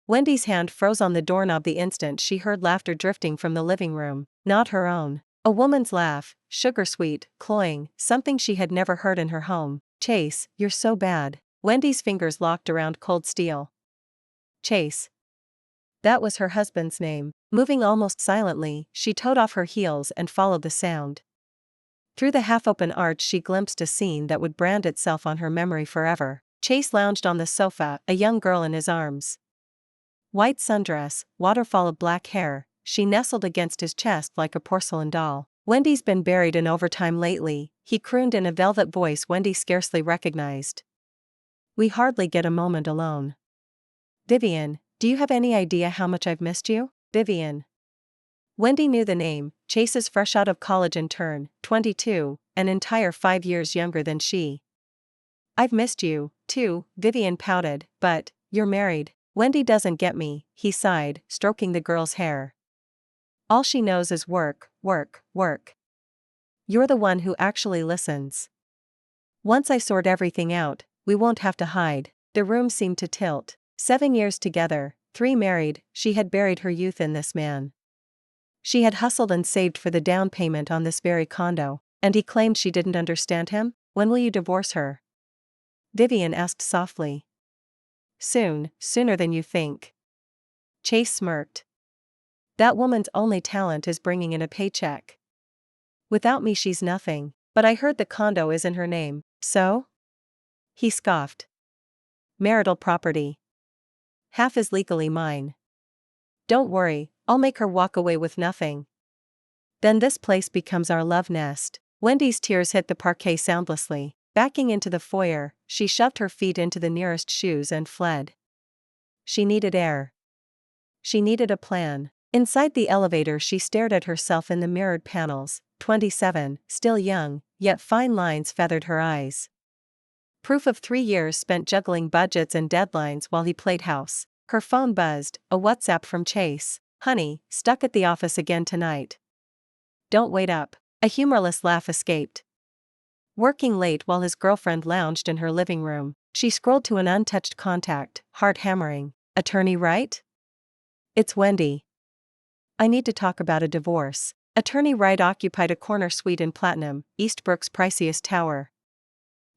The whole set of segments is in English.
Wendy's hand froze on the doorknob the instant she heard laughter drifting from the living room, not her own. A woman's laugh, sugar-sweet, cloying, something she had never heard in her home. "Chase, you're so bad." Wendy's fingers locked around cold steel. Chase. That was her husband's name. Moving almost silently, she toed off her heels and followed the sound. Through the half-open arch she glimpsed a scene that would brand itself on her memory forever. Chase lounged on the sofa, a young girl in his arms. White sundress, waterfall of black hair, she nestled against his chest like a porcelain doll. "Wendy's been buried in overtime lately," he crooned in a velvet voice Wendy scarcely recognized. "We hardly get a moment alone. Vivian, do you have any idea how much I've missed you?" Vivian. Wendy knew the name, Chase's fresh out of college intern, 22, an entire 5 years younger than she. "I've missed you, too," Vivian pouted, "but you're married." "Wendy doesn't get me," he sighed, stroking the girl's hair. "All she knows is work, work, work. You're the one who actually listens. Once I sort everything out, we won't have to hide." The room seemed to tilt. 7 years together, 3 married, she had buried her youth in this man. She had hustled and saved for the down payment on this very condo, and he claimed she didn't understand him. "When will you divorce her?" Vivian asked softly. "Soon, sooner than you think." Chase smirked. "That woman's only talent is bringing in a paycheck. Without me she's nothing, but I heard the condo is in her name, so?" He scoffed. "Marital property. Half is legally mine. Don't worry, I'll make her walk away with nothing. Then this place becomes our love nest." Wendy's tears hit the parquet soundlessly. Backing into the foyer, she shoved her feet into the nearest shoes and fled. She needed air. She needed a plan. Inside the elevator she stared at herself in the mirrored panels, 27, still young, yet fine lines feathered her eyes. Proof of 3 years spent juggling budgets and deadlines while he played house. Her phone buzzed, a WhatsApp from Chase. "Honey, stuck at the office again tonight. Don't wait up." A humorless laugh escaped. Working late while his girlfriend lounged in her living room, she scrolled to an untouched contact, heart hammering. "Attorney Wright? It's Wendy. I need to talk about a divorce." Attorney Wright occupied a corner suite in Platinum, Eastbrook's priciest tower.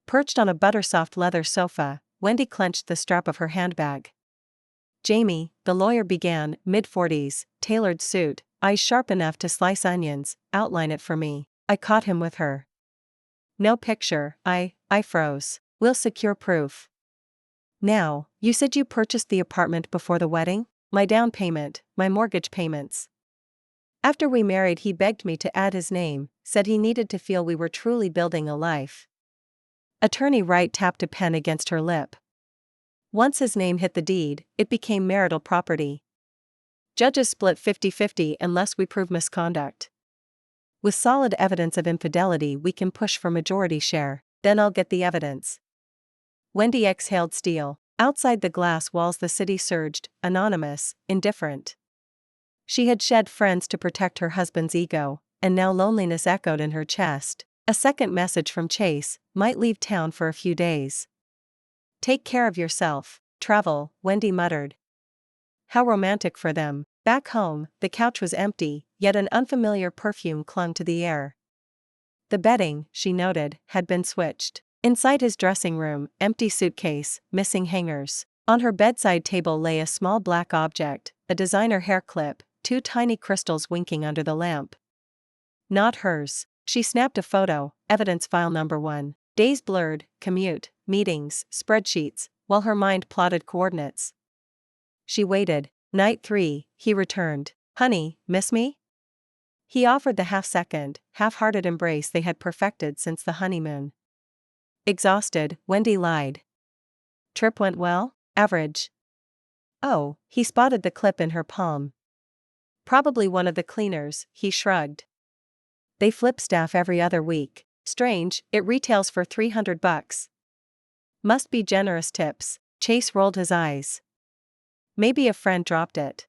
Perched on a buttersoft leather sofa, Wendy clenched the strap of her handbag. "Jamie," the lawyer began, mid-40s, tailored suit, eyes sharp enough to slice onions, "outline it for me." I caught him with her. "No picture." I froze. "We'll secure proof." "Now, you said you purchased the apartment before the wedding?" "My down payment, my mortgage payments. After we married he begged me to add his name, said he needed to feel we were truly building a life." Attorney Wright tapped a pen against her lip. "Once his name hit the deed, it became marital property. Judges split 50-50 unless we prove misconduct. With solid evidence of infidelity we can push for majority share, then I'll get the evidence." Wendy exhaled steel. Outside the glass walls the city surged, anonymous, indifferent. She had shed friends to protect her husband's ego, and now loneliness echoed in her chest. A second message from Chase: "Might leave town for a few days. Take care of yourself." "Travel," Wendy muttered. How romantic for them. Back home, the couch was empty, yet an unfamiliar perfume clung to the air. The bedding, she noted, had been switched. Inside his dressing room, empty suitcase, missing hangers. On her bedside table lay a small black object, a designer hair clip, 2 tiny crystals winking under the lamp. Not hers. She snapped a photo, evidence file number 1. Days blurred, commute, meetings, spreadsheets, while her mind plotted coordinates. She waited. Night 3, he returned. "Honey, miss me?" He offered the half-second, half-hearted embrace they had perfected since the honeymoon. Exhausted, Wendy lied. "Trip went well?" "Average." "Oh," he spotted the clip in her palm. "Probably one of the cleaners," he shrugged. "They flip staff every other week. Strange, it retails for $300. Must be generous tips." Chase rolled his eyes. "Maybe a friend dropped it."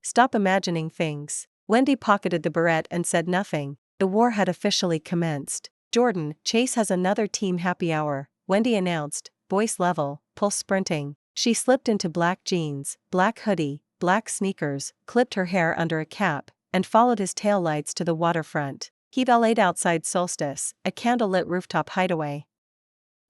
"Stop imagining things." Wendy pocketed the barrette and said nothing. The war had officially commenced. "Jordan, Chase has another team happy hour," Wendy announced, voice level, pulse sprinting. She slipped into black jeans, black hoodie, black sneakers, clipped her hair under a cap, and followed his taillights to the waterfront. He valeted outside Solstice, a candlelit rooftop hideaway.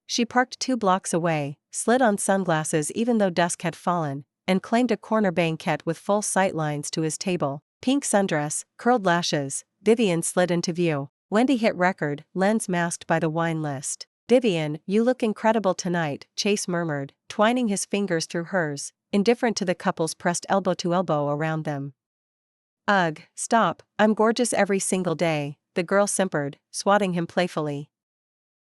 She parked 2 blocks away, slid on sunglasses even though dusk had fallen, and claimed a corner banquette with full sightlines to his table. Pink sundress, curled lashes, Vivian slid into view. Wendy hit record, lens masked by the wine list. "Vivian, you look incredible tonight," Chase murmured, twining his fingers through hers, indifferent to the couple's pressed elbow to elbow around them. "Ugh, stop, I'm gorgeous every single day," the girl simpered, swatting him playfully.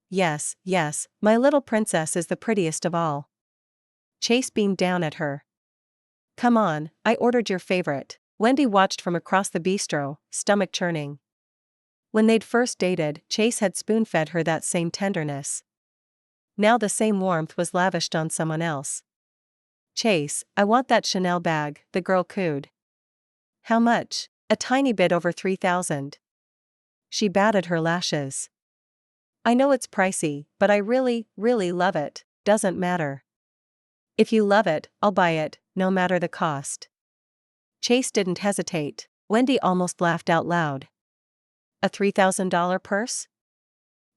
"Yes, yes, my little princess is the prettiest of all." Chase beamed down at her. "Come on, I ordered your favorite." Wendy watched from across the bistro, stomach churning. When they'd first dated, Chase had spoon-fed her that same tenderness. Now the same warmth was lavished on someone else. "Chase, I want that Chanel bag," the girl cooed. "How much?" "A tiny bit over 3,000. She batted her lashes. "I know it's pricey, but I really, really love it." "Doesn't matter. If you love it, I'll buy it, no matter the cost." Chase didn't hesitate. Wendy almost laughed out loud. A $3,000 purse?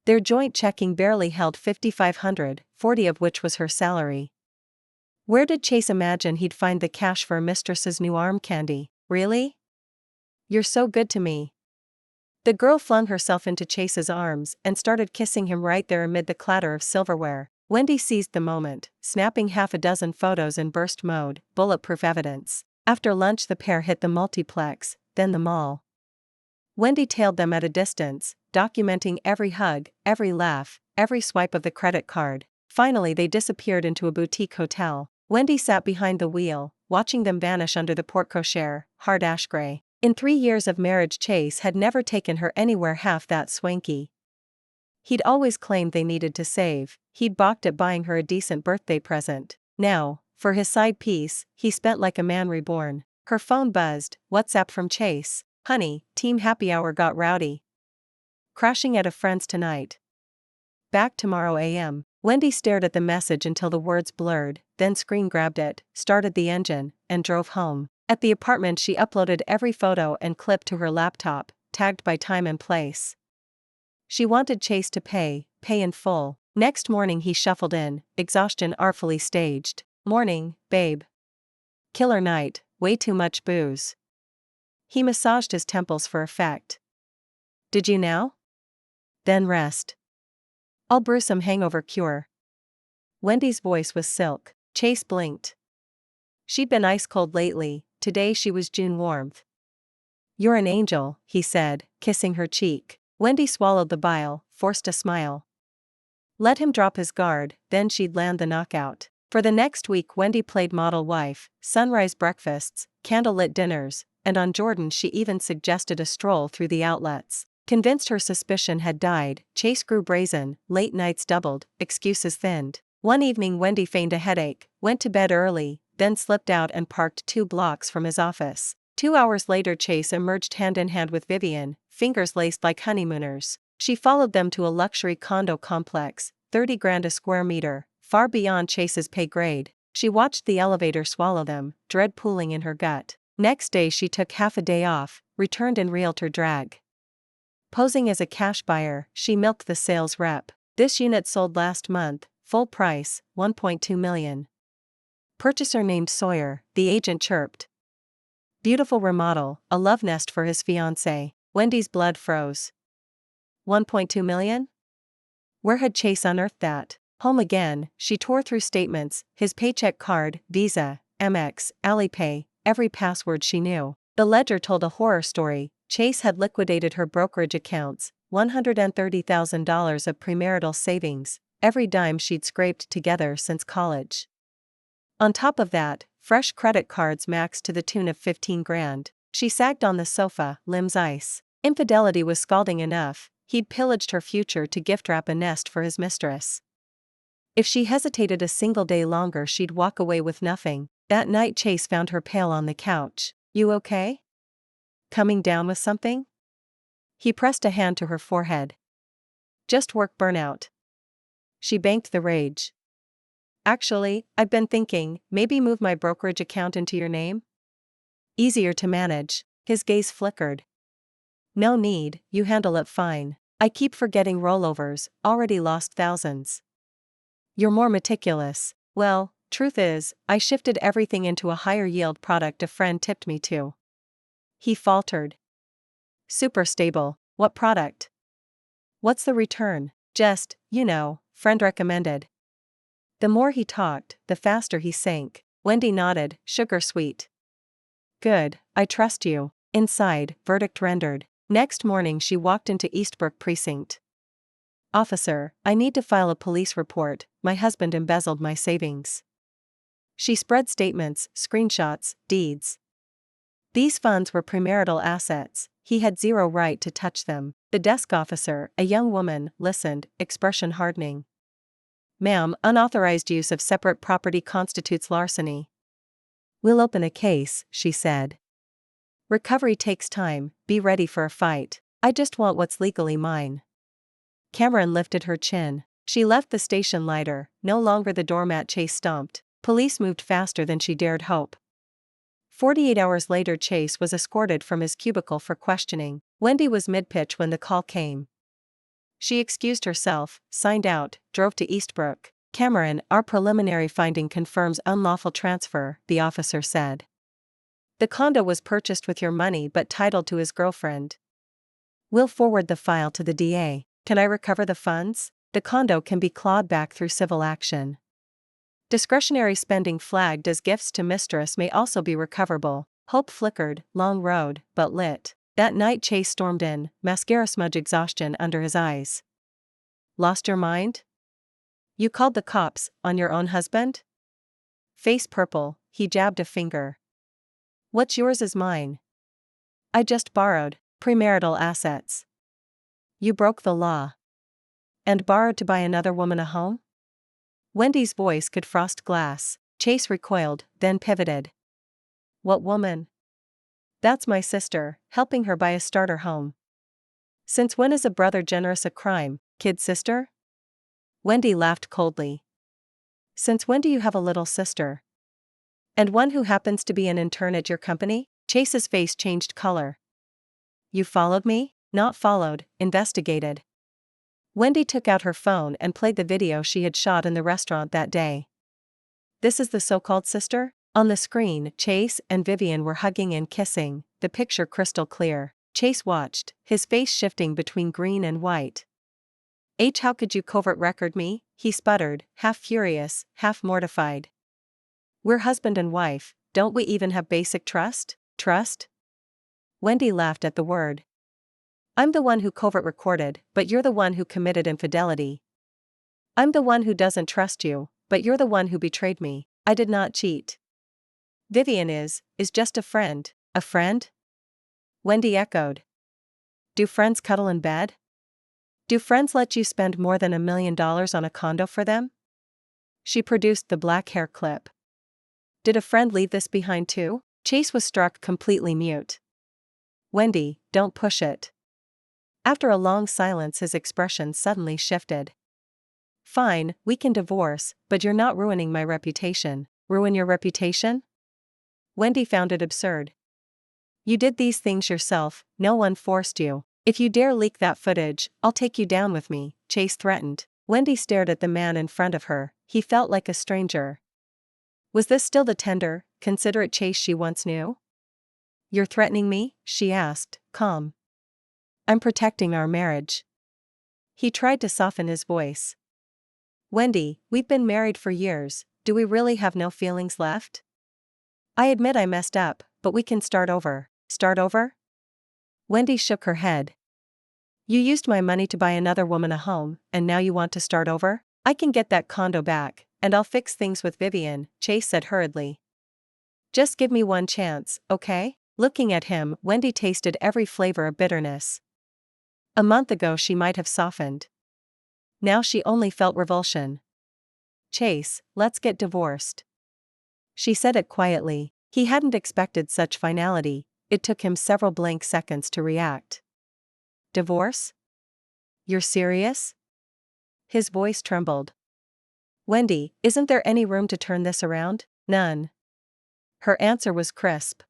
Their joint checking barely held $5,500, $40 of which was her salary. Where did Chase imagine he'd find the cash for a mistress's new arm candy? "Really? You're so good to me." The girl flung herself into Chase's arms and started kissing him right there amid the clatter of silverware. Wendy seized the moment, snapping half a dozen photos in burst mode, bulletproof evidence. After lunch the pair hit the multiplex, then the mall. Wendy tailed them at a distance, documenting every hug, every laugh, every swipe of the credit card. Finally they disappeared into a boutique hotel. Wendy sat behind the wheel, watching them vanish under the porte-cochere, hard ash gray. In 3 years of marriage Chase had never taken her anywhere half that swanky. He'd always claimed they needed to save, he'd balked at buying her a decent birthday present. Now, for his side piece, he spent like a man reborn. Her phone buzzed, WhatsApp from Chase. "Honey, team happy hour got rowdy. Crashing at a friend's tonight. Back tomorrow a.m. Wendy stared at the message until the words blurred, then screen grabbed it, started the engine, and drove home. At the apartment she uploaded every photo and clip to her laptop, tagged by time and place. She wanted Chase to pay in full. Next morning he shuffled in, exhaustion artfully staged. "Morning, babe. Killer night, way too much booze." He massaged his temples for effect. "Did you now? Then rest. I'll brew some hangover cure." Wendy's voice was silk. Chase blinked. She'd been ice cold lately, today she was June warmth. "You're an angel," he said, kissing her cheek. Wendy swallowed the bile, forced a smile. Let him drop his guard, then she'd land the knockout. For the next week Wendy played model wife, sunrise breakfasts, candlelit dinners, and on Jordan she even suggested a stroll through the outlets. Convinced her suspicion had died, Chase grew brazen, late nights doubled, excuses thinned. One evening Wendy feigned a headache, went to bed early, then slipped out and parked 2 blocks from his office. 2 hours later Chase emerged hand in hand with Vivian, fingers laced like honeymooners. She followed them to a luxury condo complex, 30 grand a square meter, far beyond Chase's pay grade. She watched the elevator swallow them, dread pooling in her gut. Next day she took half a day off, returned in realtor drag. Posing as a cash buyer, she milked the sales rep. "This unit sold last month, full price, $1.2 million. Purchaser named Sawyer," the agent chirped. Beautiful remodel, a love nest for his fiancée. Wendy's blood froze. $1.2 million? Where had Chase unearthed that? Home again, she tore through statements, his paycheck card, Visa, Amex, Alipay, every password she knew. The ledger told a horror story. Chase had liquidated her brokerage accounts, $130,000 of premarital savings, every dime she'd scraped together since college. On top of that, fresh credit cards maxed to the tune of 15 grand. She sagged on the sofa, limbs ice. Infidelity was scalding enough, he'd pillaged her future to gift wrap a nest for his mistress. If she hesitated a single day longer she'd walk away with nothing. That night Chase found her pale on the couch. "You okay? Coming down with something?" He pressed a hand to her forehead. "Just work burnout." She banked the rage. Actually, I've been thinking, maybe move my brokerage account into your name? Easier to manage. His gaze flickered. No need, you handle it fine. I keep forgetting rollovers, already lost thousands. You're more meticulous. Well, truth is, I shifted everything into a higher yield product a friend tipped me to. He faltered. Super stable. What product? What's the return? Just, friend recommended. The more he talked, the faster he sank. Wendy nodded, sugar sweet. Good, I trust you. Inside, verdict rendered. Next morning she walked into Eastbrook precinct. Officer, I need to file a police report, my husband embezzled my savings. She spread statements, screenshots, deeds. These funds were premarital assets, he had zero right to touch them. The desk officer, a young woman, listened, expression hardening. Ma'am, unauthorized use of separate property constitutes larceny. We'll open a case, she said. Recovery takes time, be ready for a fight. I just want what's legally mine. Cameron lifted her chin. She left the station lighter, no longer the doormat Chase stomped. Police moved faster than she dared hope. 48 hours later Chase was escorted from his cubicle for questioning. Wendy was mid-pitch when the call came. She excused herself, signed out, drove to Eastbrook. Cameron, our preliminary finding confirms unlawful transfer, the officer said. The condo was purchased with your money but titled to his girlfriend. We'll forward the file to the DA. Can I recover the funds? The condo can be clawed back through civil action. Discretionary spending flagged as gifts to mistress may also be recoverable. Hope flickered, long road, but lit. That night Chase stormed in, mascara smudge exhaustion under his eyes. Lost your mind? You called the cops, on your own husband? Face purple, he jabbed a finger. What's yours is mine. I just borrowed, premarital assets. You broke the law. And borrowed to buy another woman a home? Wendy's voice could frost glass. Chase recoiled, then pivoted. What woman? That's my sister, helping her buy a starter home. Since when is a brother generous a crime, kid sister? Wendy laughed coldly. Since when do you have a little sister? And one who happens to be an intern at your company? Chase's face changed color. You followed me? Not followed, investigated. Wendy took out her phone and played the video she had shot in the restaurant that day. This is the so-called sister? On the screen, Chase and Vivian were hugging and kissing, the picture crystal clear. Chase watched, his face shifting between green and white. How could you covert record me? He sputtered, half furious, half mortified. We're husband and wife, don't we even have basic trust? Trust? Wendy laughed at the word. I'm the one who covert recorded, but you're the one who committed infidelity. I'm the one who doesn't trust you, but you're the one who betrayed me. I did not cheat. Vivian is just a friend. A friend? Wendy echoed. Do friends cuddle in bed? Do friends let you spend more than $1 million on a condo for them? She produced the black hair clip. Did a friend leave this behind too? Chase was struck completely mute. Wendy, don't push it. After a long silence his expression suddenly shifted. Fine, we can divorce, but you're not ruining my reputation. Ruin your reputation? Wendy found it absurd. You did these things yourself, no one forced you. If you dare leak that footage, I'll take you down with me, Chase threatened. Wendy stared at the man in front of her, he felt like a stranger. Was this still the tender, considerate Chase she once knew? You're threatening me? She asked, calm. I'm protecting our marriage. He tried to soften his voice. Wendy, we've been married for years, do we really have no feelings left? I admit I messed up, but we can start over. Start over? Wendy shook her head. You used my money to buy another woman a home, and now you want to start over? I can get that condo back, and I'll fix things with Vivian, Chase said hurriedly. Just give me one chance, okay? Looking at him, Wendy tasted every flavor of bitterness. A month ago she might have softened. Now she only felt revulsion. Chase, let's get divorced. She said it quietly. He hadn't expected such finality, it took him several blank seconds to react. Divorce? You're serious? His voice trembled. Wendy, isn't there any room to turn this around? None. Her answer was crisp.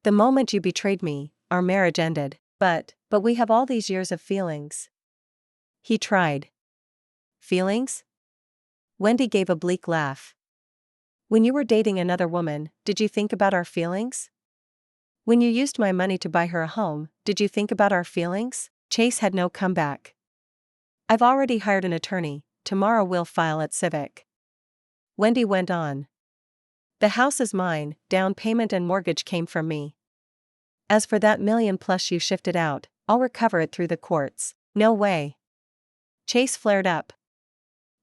The moment you betrayed me, our marriage ended. But we have all these years of feelings. He tried. Feelings? Wendy gave a bleak laugh. When you were dating another woman, did you think about our feelings? When you used my money to buy her a home, did you think about our feelings? Chase had no comeback. I've already hired an attorney, tomorrow we'll file at Civic. Wendy went on. The house is mine, down payment and mortgage came from me. As for that million plus you shifted out, I'll recover it through the courts. No way. Chase flared up.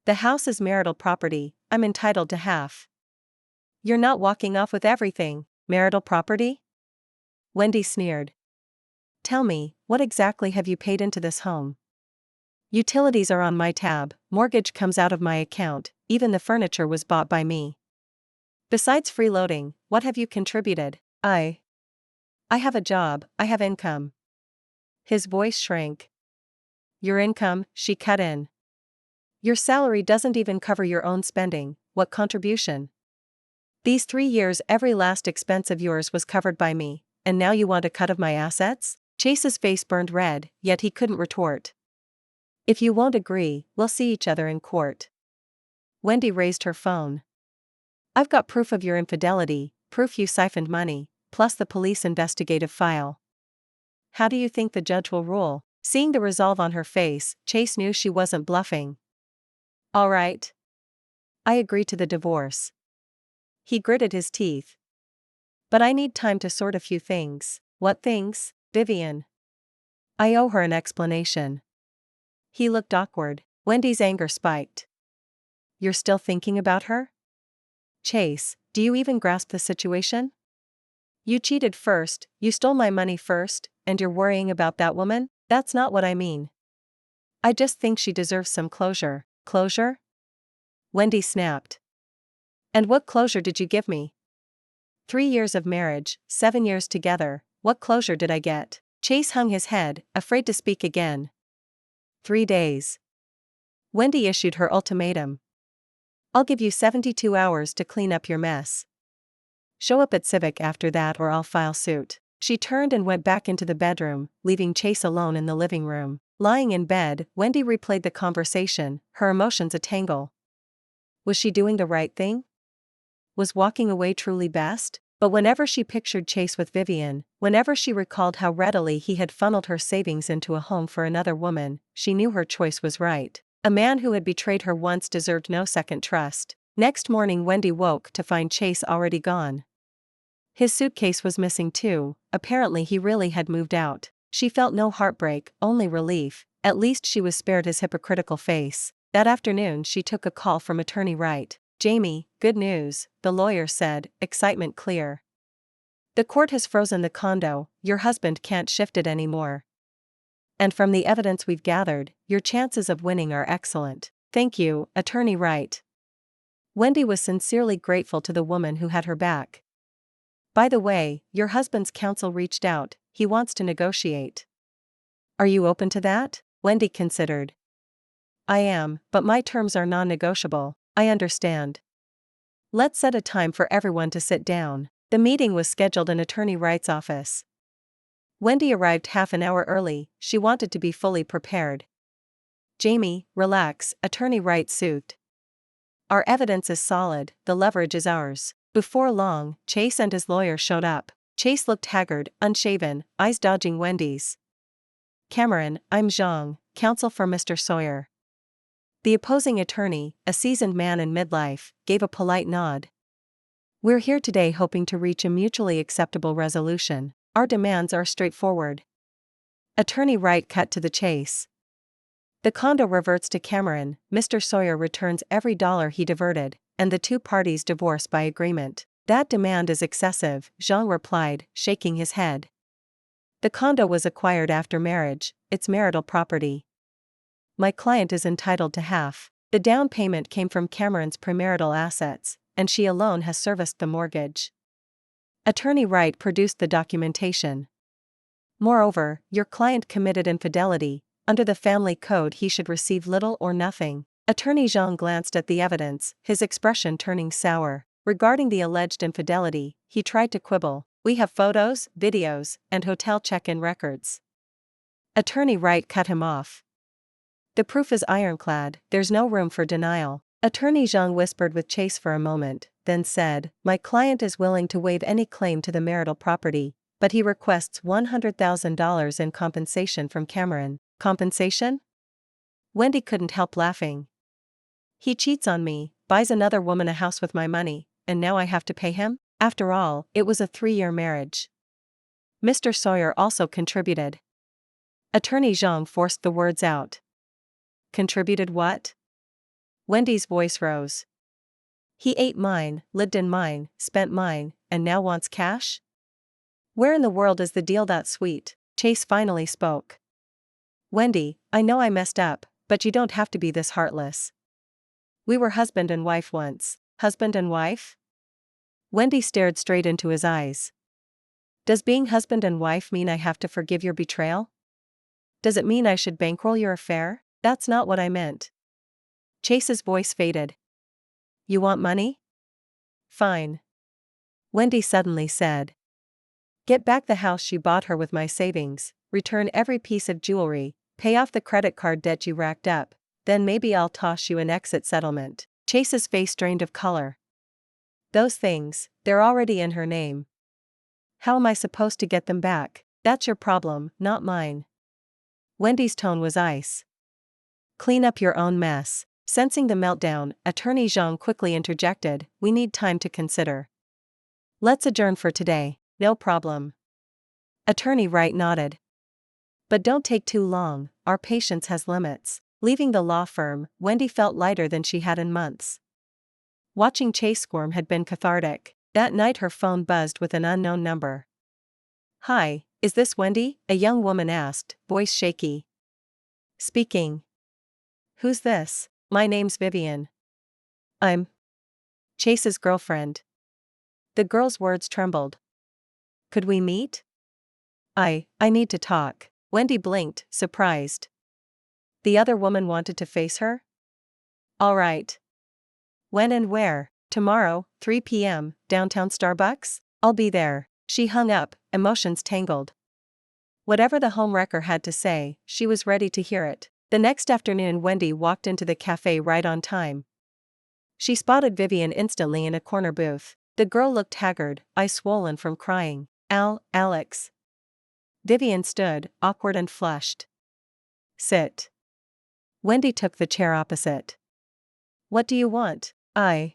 The house is marital property, I'm entitled to half. You're not walking off with everything, marital property? Wendy sneered. Tell me, what exactly have you paid into this home? Utilities are on my tab, mortgage comes out of my account, even the furniture was bought by me. Besides freeloading, what have you contributed? I have a job, I have income. His voice shrank. Your income, she cut in. Your salary doesn't even cover your own spending, what contribution? These 3 years every last expense of yours was covered by me, and now you want a cut of my assets? Chase's face burned red, yet he couldn't retort. If you won't agree, we'll see each other in court. Wendy raised her phone. I've got proof of your infidelity, proof you siphoned money, plus the police investigative file. How do you think the judge will rule? Seeing the resolve on her face, Chase knew she wasn't bluffing. All right. I agree to the divorce. He gritted his teeth. But I need time to sort a few things. What things, Vivian? I owe her an explanation. He looked awkward. Wendy's anger spiked. You're still thinking about her? Chase, do you even grasp the situation? You cheated first, you stole my money first, and you're worrying about that woman? That's not what I mean. I just think she deserves some closure. Closure? Wendy snapped. And what closure did you give me? 3 years of marriage, 7 years together, what closure did I get? Chase hung his head, afraid to speak again. 3 days. Wendy issued her ultimatum. I'll give you 72 hours to clean up your mess. Show up at Civic after that or I'll file suit. She turned and went back into the bedroom, leaving Chase alone in the living room. Lying in bed, Wendy replayed the conversation, her emotions a tangle. Was she doing the right thing? Was walking away truly best? But whenever she pictured Chase with Vivian, whenever she recalled how readily he had funneled her savings into a home for another woman, she knew her choice was right. A man who had betrayed her once deserved no second trust. Next morning Wendy woke to find Chase already gone. His suitcase was missing too, apparently he really had moved out. She felt no heartbreak, only relief, at least she was spared his hypocritical face. That afternoon she took a call from Attorney Wright. Jamie, good news, the lawyer said, excitement clear. The court has frozen the condo, your husband can't shift it anymore. And from the evidence we've gathered, your chances of winning are excellent. Thank you, Attorney Wright. Wendy was sincerely grateful to the woman who had her back. By the way, your husband's counsel reached out, he wants to negotiate. Are you open to that? Wendy considered. I am, but my terms are non-negotiable. I understand. Let's set a time for everyone to sit down. The meeting was scheduled in Attorney Wright's office. Wendy arrived half an hour early, she wanted to be fully prepared. Jamie, relax, Attorney Wright soothed. Our evidence is solid, the leverage is ours. Before long, Chase and his lawyer showed up. Chase looked haggard, unshaven, eyes dodging Wendy's. Cameron, I'm Zhang, counsel for Mr. Sawyer. The opposing attorney, a seasoned man in midlife, gave a polite nod. We're here today hoping to reach a mutually acceptable resolution. Our demands are straightforward. Attorney Wright cut to the chase. The condo reverts to Cameron, Mr. Sawyer returns every dollar he diverted, and the two parties divorce by agreement. That demand is excessive, Zhang replied, shaking his head. The condo was acquired after marriage, it's marital property. My client is entitled to half. The down payment came from Cameron's premarital assets, and she alone has serviced the mortgage. Attorney Wright produced the documentation. Moreover, your client committed infidelity. Under the family code he should receive little or nothing. Attorney Zhang glanced at the evidence, his expression turning sour. Regarding the alleged infidelity, he tried to quibble. We have photos, videos, and hotel check-in records. Attorney Wright cut him off. The proof is ironclad, there's no room for denial. Attorney Zhang whispered with Chase for a moment, then said, my client is willing to waive any claim to the marital property, but he requests $100,000 in compensation from Cameron. Compensation? Wendy couldn't help laughing. He cheats on me, buys another woman a house with my money, and now I have to pay him? After all, it was a 3-year marriage. Mr. Sawyer also contributed. Attorney Zhang forced the words out. Contributed what? Wendy's voice rose. He ate mine, lived in mine, spent mine, and now wants cash? Where in the world is the deal that sweet? Chase finally spoke. Wendy, I know I messed up, but you don't have to be this heartless. We were husband and wife once. Husband and wife? Wendy stared straight into his eyes. Does being husband and wife mean I have to forgive your betrayal? Does it mean I should bankroll your affair? That's not what I meant. Chase's voice faded. You want money? Fine. Wendy suddenly said. Get back the house you bought her with my savings, return every piece of jewelry, pay off the credit card debt you racked up, then maybe I'll toss you an exit settlement. Chase's face drained of color. Those things, they're already in her name. How am I supposed to get them back? That's your problem, not mine. Wendy's tone was ice. Clean up your own mess. Sensing the meltdown, Attorney Zhang quickly interjected, we need time to consider. Let's adjourn for today. No problem. Attorney Wright nodded. But don't take too long, our patience has limits. Leaving the law firm, Wendy felt lighter than she had in months. Watching Chase squirm had been cathartic. That night her phone buzzed with an unknown number. Hi, is this Wendy? A young woman asked, voice shaky. Speaking. Who's this? My name's Vivian. I'm Chase's girlfriend. The girl's words trembled. Could we meet? I need to talk. Wendy blinked, surprised. The other woman wanted to face her? All right. When and where? Tomorrow, 3 p.m., downtown Starbucks? I'll be there. She hung up, emotions tangled. Whatever the homewrecker had to say, she was ready to hear it. The next afternoon Wendy walked into the cafe right on time. She spotted Vivian instantly in a corner booth. The girl looked haggard, eyes swollen from crying. Alex. Vivian stood, awkward and flushed. Sit. Wendy took the chair opposite. What do you want? I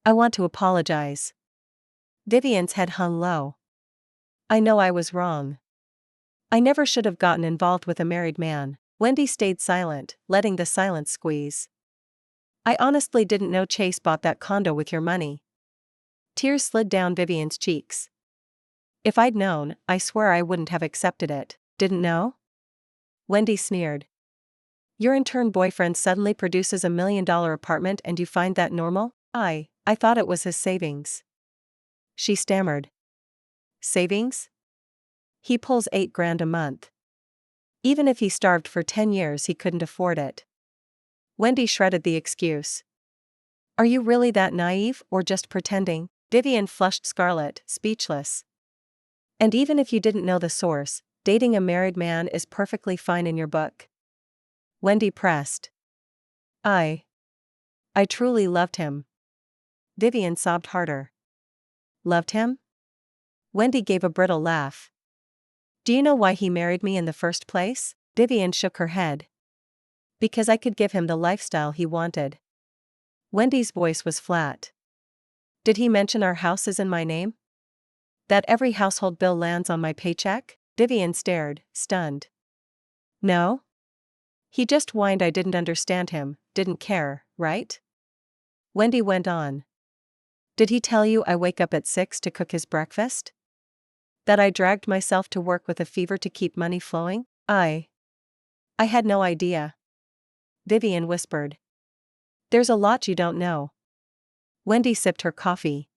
want to apologize. Vivian's head hung low. I know I was wrong. I never should have gotten involved with a married man. Wendy stayed silent, letting the silence squeeze. I honestly didn't know Chase bought that condo with your money. Tears slid down Vivian's cheeks. If I'd known, I swear I wouldn't have accepted it. Didn't know? Wendy sneered. Your intern boyfriend suddenly produces $1 million apartment and you find that normal? I thought it was his savings. She stammered. Savings? He pulls $8,000 a month. Even if he starved for 10 years he couldn't afford it. Wendy shredded the excuse. Are you really that naive, or just pretending? Vivian flushed scarlet, speechless. And even if you didn't know the source, dating a married man is perfectly fine in your book. Wendy pressed. I truly loved him. Vivian sobbed harder. Loved him? Wendy gave a brittle laugh. Do you know why he married me in the first place? Vivian shook her head. Because I could give him the lifestyle he wanted. Wendy's voice was flat. Did he mention our house is in my name? That every household bill lands on my paycheck? Vivian stared, stunned. No? He just whined I didn't understand him, didn't care, right? Wendy went on. Did he tell you I wake up at 6 to cook his breakfast? That I dragged myself to work with a fever to keep money flowing? I had no idea. Vivian whispered. There's a lot you don't know. Wendy sipped her coffee.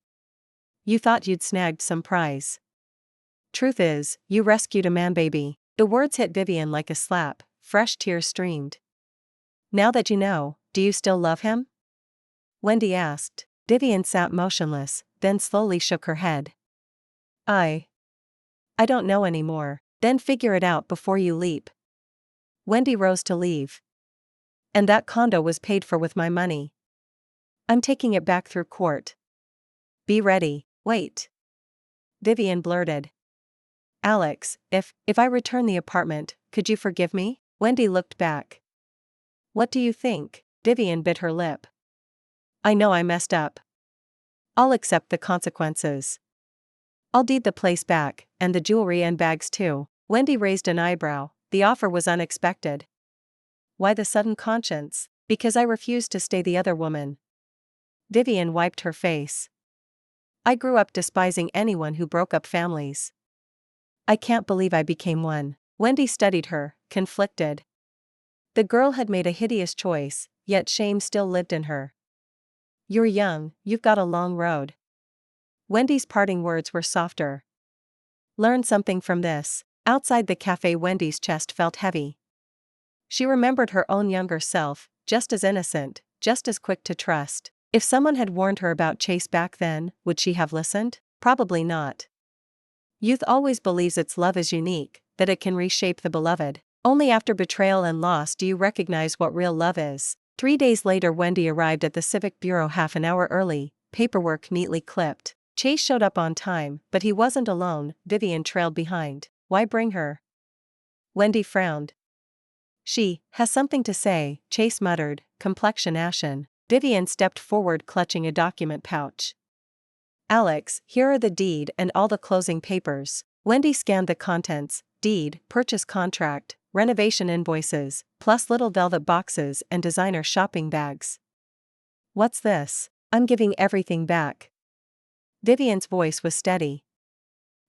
You thought you'd snagged some prize. Truth is, you rescued a man-baby. The words hit Vivian like a slap, fresh tears streamed. Now that you know, Do you still love him? Wendy asked. Vivian sat motionless, then slowly shook her head. I don't know anymore. Then figure it out before you leap. Wendy rose to leave. And that condo was paid for with my money. I'm taking it back through court. Be ready. Wait. Vivian blurted. Alex, if I return the apartment, could you forgive me? Wendy looked back. What do you think? Vivian bit her lip. I know I messed up. I'll accept the consequences. I'll deed the place back, and the jewelry and bags too. Wendy raised an eyebrow. The offer was unexpected. Why the sudden conscience? Because I refused to stay the other woman. Vivian wiped her face. I grew up despising anyone who broke up families. I can't believe I became one. Wendy studied her, conflicted. The girl had made a hideous choice, yet shame still lived in her. You're young, you've got a long road. Wendy's parting words were softer. Learn something from this. Outside the cafe, Wendy's chest felt heavy. She remembered her own younger self, just as innocent, just as quick to trust. If someone had warned her about Chase back then, would she have listened? Probably not. Youth always believes its love is unique, that it can reshape the beloved. Only after betrayal and loss do you recognize what real love is. 3 days later, Wendy arrived at the Civic Bureau half an hour early, paperwork neatly clipped. Chase showed up on time, but he wasn't alone. Vivian trailed behind. Why bring her? Wendy frowned. She has something to say, Chase muttered, complexion ashen. Vivian stepped forward, clutching a document pouch. Alex, here are the deed and all the closing papers. Wendy scanned the contents: deed, purchase contract, renovation invoices, plus little velvet boxes and designer shopping bags. What's this? I'm giving everything back. Vivian's voice was steady.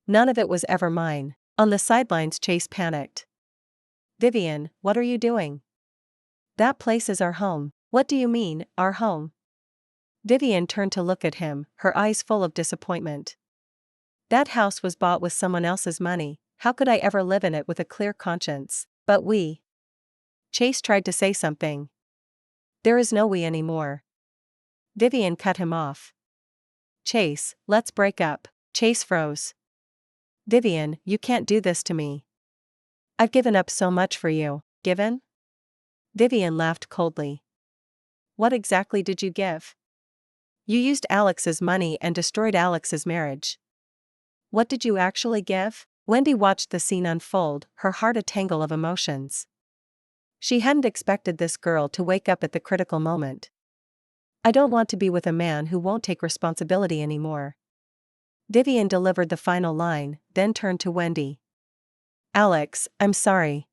None of it was ever mine. On the sidelines, Chase panicked. Vivian, what are you doing? That place is our home. What do you mean, our home? Vivian turned to look at him, her eyes full of disappointment. That house was bought with someone else's money. How could I ever live in it with a clear conscience? But we. Chase tried to say something. There is no we anymore. Vivian cut him off. Chase, let's break up. Chase froze. Vivian, you can't do this to me. I've given up so much for you. Given? Vivian laughed coldly. What exactly did you give? You used Alex's money and destroyed Alex's marriage. What did you actually give? Wendy watched the scene unfold, her heart a tangle of emotions. She hadn't expected this girl to wake up at the critical moment. I don't want to be with a man who won't take responsibility anymore. Vivian delivered the final line, then turned to Wendy. Alex, I'm sorry.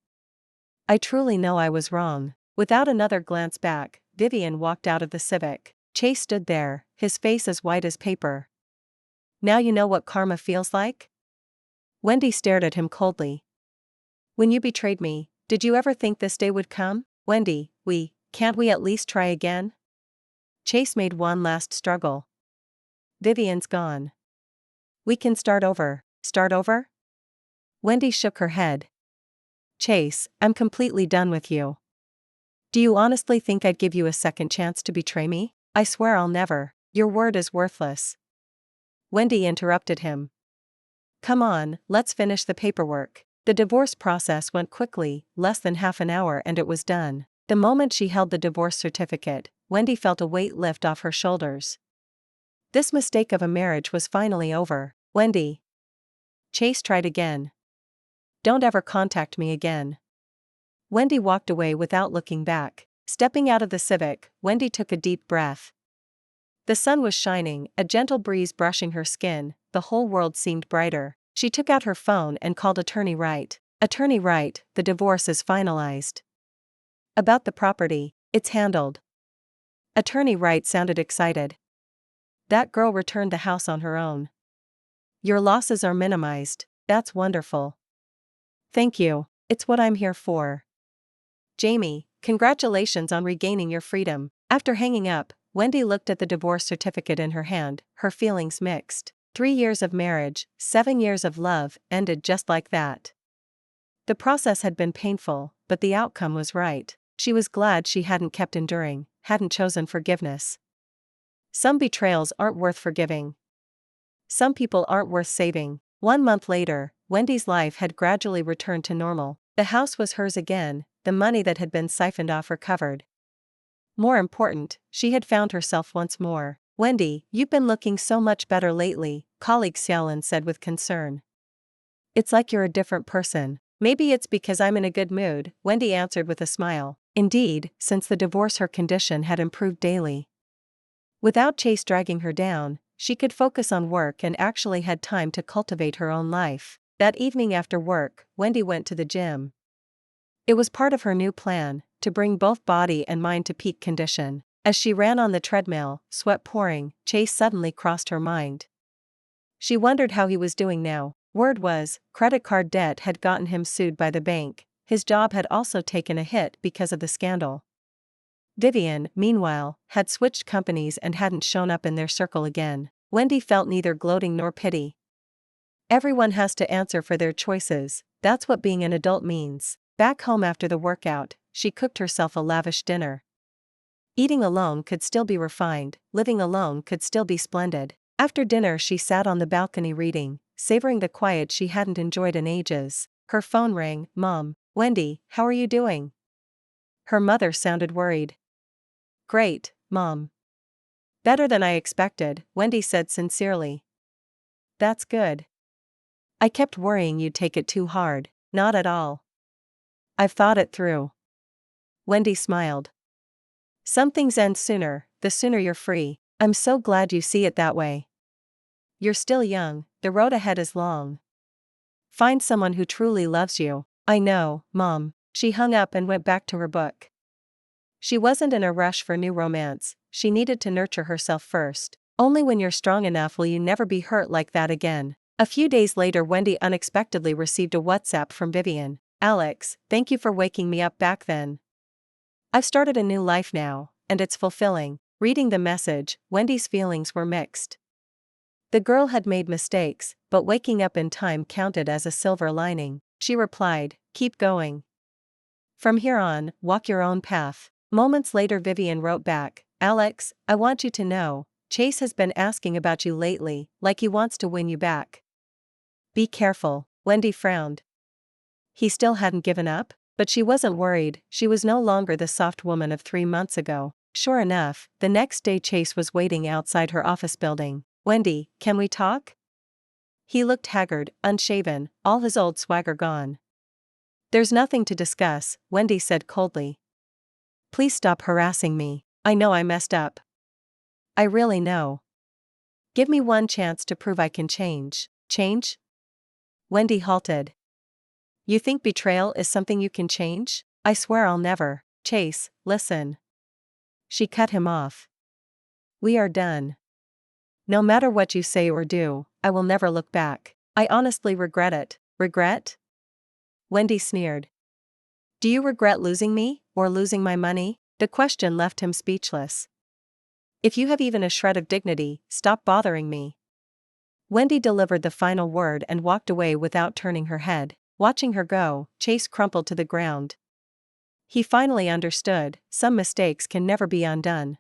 I truly know I was wrong. Without another glance back, Vivian walked out of the Civic. Chase stood there, his face as white as paper. Now you know what karma feels like? Wendy stared at him coldly. When you betrayed me, did you ever think this day would come? Wendy, can't we at least try again? Chase made one last struggle. Vivian's gone. We can start over. Start over? Wendy shook her head. Chase, I'm completely done with you. Do you honestly think I'd give you a second chance to betray me? I swear I'll never. Your word is worthless. Wendy interrupted him. Come on, let's finish the paperwork. The divorce process went quickly, less than half an hour, and it was done. The moment she held the divorce certificate, Wendy felt a weight lift off her shoulders. This mistake of a marriage was finally over. Wendy. Chase tried again. Don't ever contact me again. Wendy walked away without looking back. Stepping out of the Civic, Wendy took a deep breath. The sun was shining, a gentle breeze brushing her skin, the whole world seemed brighter. She took out her phone and called Attorney Wright. Attorney Wright, the divorce is finalized. About the property, it's handled. Attorney Wright sounded excited. That girl returned the house on her own. Your losses are minimized, that's wonderful. Thank you, it's what I'm here for. Jamie, congratulations on regaining your freedom. After hanging up, Wendy looked at the divorce certificate in her hand, her feelings mixed. 3 years of marriage, 7 years of love, ended just like that. The process had been painful, but the outcome was right. She was glad she hadn't kept enduring, hadn't chosen forgiveness. Some betrayals aren't worth forgiving. Some people aren't worth saving. 1 month later, Wendy's life had gradually returned to normal. The house was hers again, the money that had been siphoned off recovered. More important, she had found herself once more. "Wendy, you've been looking so much better lately," colleague Xiaolin said with concern. "It's like you're a different person." "Maybe it's because I'm in a good mood," Wendy answered with a smile. Indeed, since the divorce her condition had improved daily. Without Chase dragging her down, she could focus on work and actually had time to cultivate her own life. That evening after work, Wendy went to the gym. It was part of her new plan, to bring both body and mind to peak condition. As she ran on the treadmill, sweat pouring, Chase suddenly crossed her mind. She wondered how he was doing now. Word was, credit card debt had gotten him sued by the bank. His job had also taken a hit because of the scandal. Vivian, meanwhile, had switched companies and hadn't shown up in their circle again. Wendy felt neither gloating nor pity. Everyone has to answer for their choices, that's what being an adult means. Back home after the workout, she cooked herself a lavish dinner. Eating alone could still be refined, living alone could still be splendid. After dinner she sat on the balcony reading, savoring the quiet she hadn't enjoyed in ages. Her phone rang. "Mom." "Wendy, how are you doing?" Her mother sounded worried. "Great, Mom. Better than I expected," Wendy said sincerely. "That's good. I kept worrying you'd take it too hard." "Not at all. I've thought it through." Wendy smiled. "Some things end sooner, the sooner you're free." "I'm so glad you see it that way. You're still young, the road ahead is long. Find someone who truly loves you." "I know, Mom." She hung up and went back to her book. She wasn't in a rush for new romance, she needed to nurture herself first. Only when you're strong enough will you never be hurt like that again. A few days later Wendy unexpectedly received a WhatsApp from Vivian. "Alex, thank you for waking me up back then. I've started a new life now, and it's fulfilling." Reading the message, Wendy's feelings were mixed. The girl had made mistakes, but waking up in time counted as a silver lining. She replied, "Keep going. From here on, walk your own path." Moments later Vivian wrote back, "Alex, I want you to know, Chase has been asking about you lately, like he wants to win you back. Be careful." Wendy frowned. He still hadn't given up? But she wasn't worried, she was no longer the soft woman of 3 months ago. Sure enough, the next day Chase was waiting outside her office building. "Wendy, can we talk?" He looked haggard, unshaven, all his old swagger gone. "There's nothing to discuss," Wendy said coldly. "Please stop harassing me. I know I messed up. I really know. Give me one chance to prove I can change." "Change?" Wendy halted. "You think betrayal is something you can change? I swear I'll never." "Chase, listen." She cut him off. "We are done. No matter what you say or do, I will never look back. I honestly regret it." "Regret?" Wendy sneered. "Do you regret losing me, or losing my money?" The question left him speechless. "If you have even a shred of dignity, stop bothering me." Wendy delivered the final word and walked away without turning her head. Watching her go, Chase crumpled to the ground. He finally understood, some mistakes can never be undone.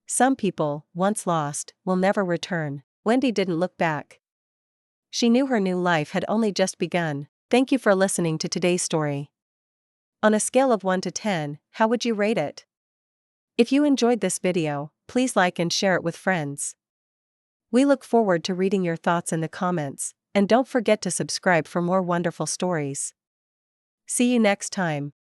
Some people, once lost, will never return. Wendy didn't look back. She knew her new life had only just begun. Thank you for listening to today's story. On a scale of 1 to 10, how would you rate it? If you enjoyed this video, please like and share it with friends. We look forward to reading your thoughts in the comments, and don't forget to subscribe for more wonderful stories. See you next time.